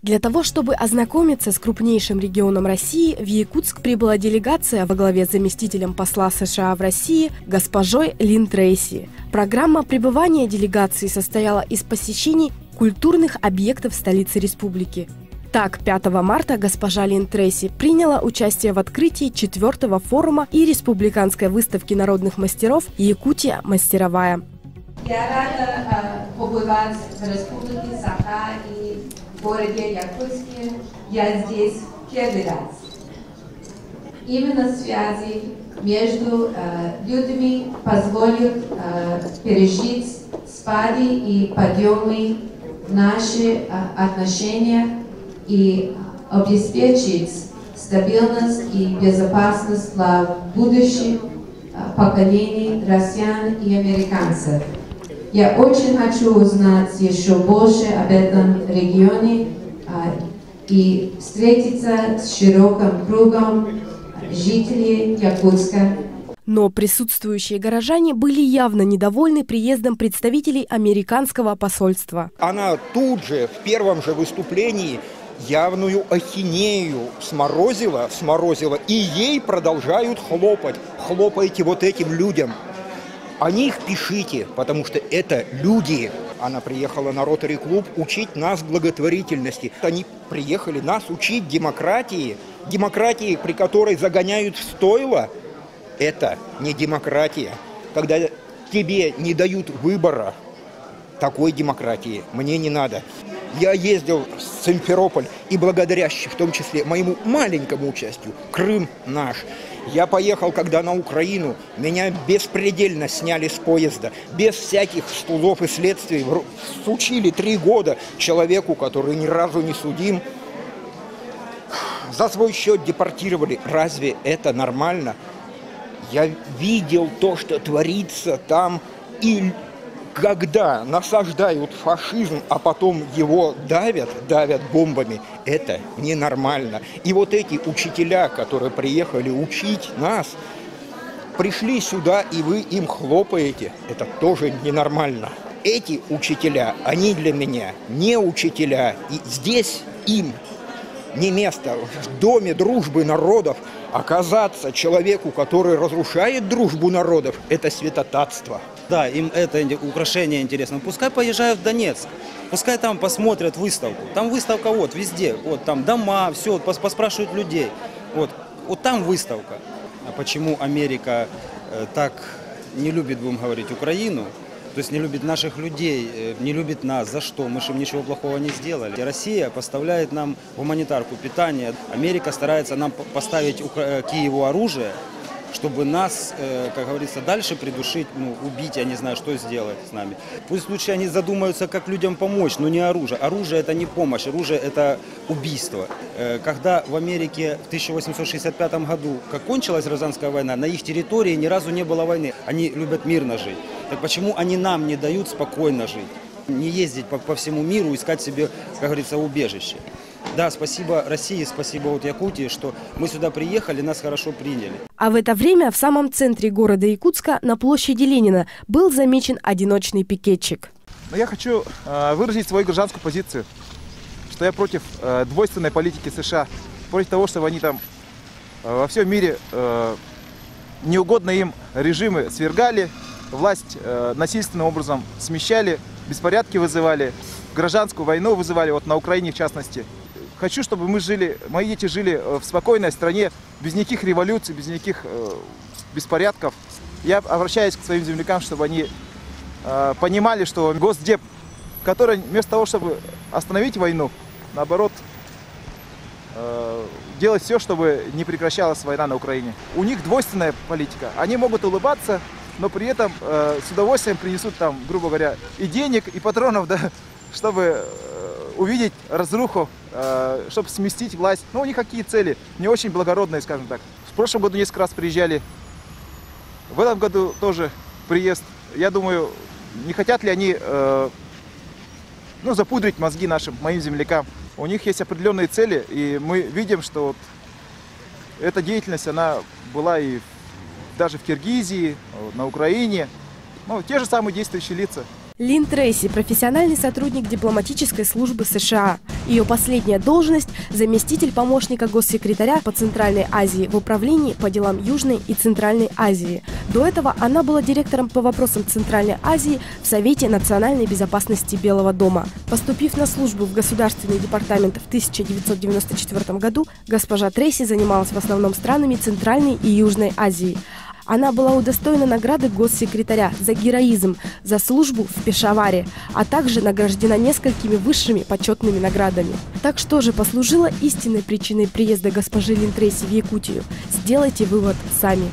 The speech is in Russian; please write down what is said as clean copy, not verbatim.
Для того, чтобы ознакомиться с крупнейшим регионом России, в Якутск прибыла делегация во главе с заместителем посла США в России госпожой Лин Трейси. Программа пребывания делегации состояла из посещений культурных объектов столицы республики. Так, 5 марта госпожа Лин Трейси приняла участие в открытии 4-го форума и республиканской выставки народных мастеров «Якутия мастеровая». Я рада побывать в Республике Саха и в городе Якутске. Я здесь первый раз. Именно связи между людьми позволят пережить спады и подъемы наши отношения и обеспечить стабильность и безопасность для будущих поколений россиян и американцев. Я очень хочу узнать еще больше об этом регионе и встретиться с широким кругом жителей Якутска. Но присутствующие горожане были явно недовольны приездом представителей американского посольства. Она тут же, в первом же выступлении, явную ахинею сморозила, и ей продолжают хлопать. Хлопайте вот этим людям. О них пишите, потому что это люди. Она приехала на Ротари-клуб учить нас благотворительности. Они приехали нас учить демократии. Демократии, при которой загоняют в стойло, это не демократия. Когда тебе не дают выбора, такой демократии мне не надо. Я ездил в Симферополь, и благодаря, в том числе, моему маленькому участию, Крым наш. Я поехал, когда на Украину, меня беспредельно сняли с поезда, без всяких судов и следствий, сучили 3 года человеку, который ни разу не судим, за свой счет депортировали. Разве это нормально? Я видел то, что творится там, и когда насаждают фашизм, а потом его давят бомбами, это ненормально. И вот эти учителя, которые приехали учить нас, пришли сюда, и вы им хлопаете, это тоже ненормально. Эти учителя, они для меня не учителя, и здесь им не место. В доме дружбы народов оказаться человеку, который разрушает дружбу народов, это святотатство. Да, им это украшение интересно. Пускай поезжают в Донецк, пускай там посмотрят выставку. Там выставка вот везде, вот там дома, все, поспрашивают людей. Вот там выставка. А почему Америка так не любит, будем говорить, Украину? То есть не любит наших людей, не любит нас. За что? Мы же им ничего плохого не сделали. Россия поставляет нам гуманитарку, питание. Америка старается нам поставить Киеву оружие, чтобы нас, как говорится, дальше придушить, убить, я не знаю, что сделать с нами. Пусть лучше они задумаются, как людям помочь, но не оружие. Оружие – это не помощь, оружие – это убийство. Когда в Америке в 1865 году, как кончилась гражданская война, на их территории ни разу не было войны. Они любят мирно жить. Так почему они нам не дают спокойно жить? Не ездить по всему миру, искать себе, как говорится, убежище. Да, спасибо России, спасибо Якутии, что мы сюда приехали, нас хорошо приняли. А в это время в самом центре города Якутска, на площади Ленина, был замечен одиночный пикетчик. Но я хочу выразить свою гражданскую позицию, что я против двойственной политики США, против того, чтобы они там во всем мире неугодные им режимы свергали, власть насильственным образом смещали, беспорядки вызывали, гражданскую войну вызывали, вот на Украине в частности. Хочу, чтобы мои дети жили в спокойной стране, без никаких революций, без никаких беспорядков. Я обращаюсь к своим землякам, чтобы они понимали, что Госдеп, который вместо того, чтобы остановить войну, наоборот, делать все, чтобы не прекращалась война на Украине. У них двойственная политика. Они могут улыбаться, но при этом с удовольствием принесут там, грубо говоря, и денег, и патронов, да, чтобы увидеть разруху, чтобы сместить власть. Но у них какие цели? Не очень благородные, скажем так. В прошлом году несколько раз приезжали. В этом году тоже приезд. Я думаю, не хотят ли они запудрить мозги моим землякам. У них есть определенные цели, и мы видим, что вот эта деятельность, она была и даже в Киргизии, на Украине. Те же самые действующие лица. Лин Трейси – профессиональный сотрудник дипломатической службы США. Ее последняя должность – заместитель помощника госсекретаря по Центральной Азии в управлении по делам Южной и Центральной Азии. До этого она была директором по вопросам Центральной Азии в Совете национальной безопасности Белого дома. Поступив на службу в Государственный департамент в 1994 году, госпожа Трейси занималась в основном странами Центральной и Южной Азии. Она была удостоена награды госсекретаря за героизм, за службу в Пешаваре, а также награждена несколькими высшими почетными наградами. Так что же послужило истинной причиной приезда госпожи Лин Трейси в Якутию? Сделайте вывод сами.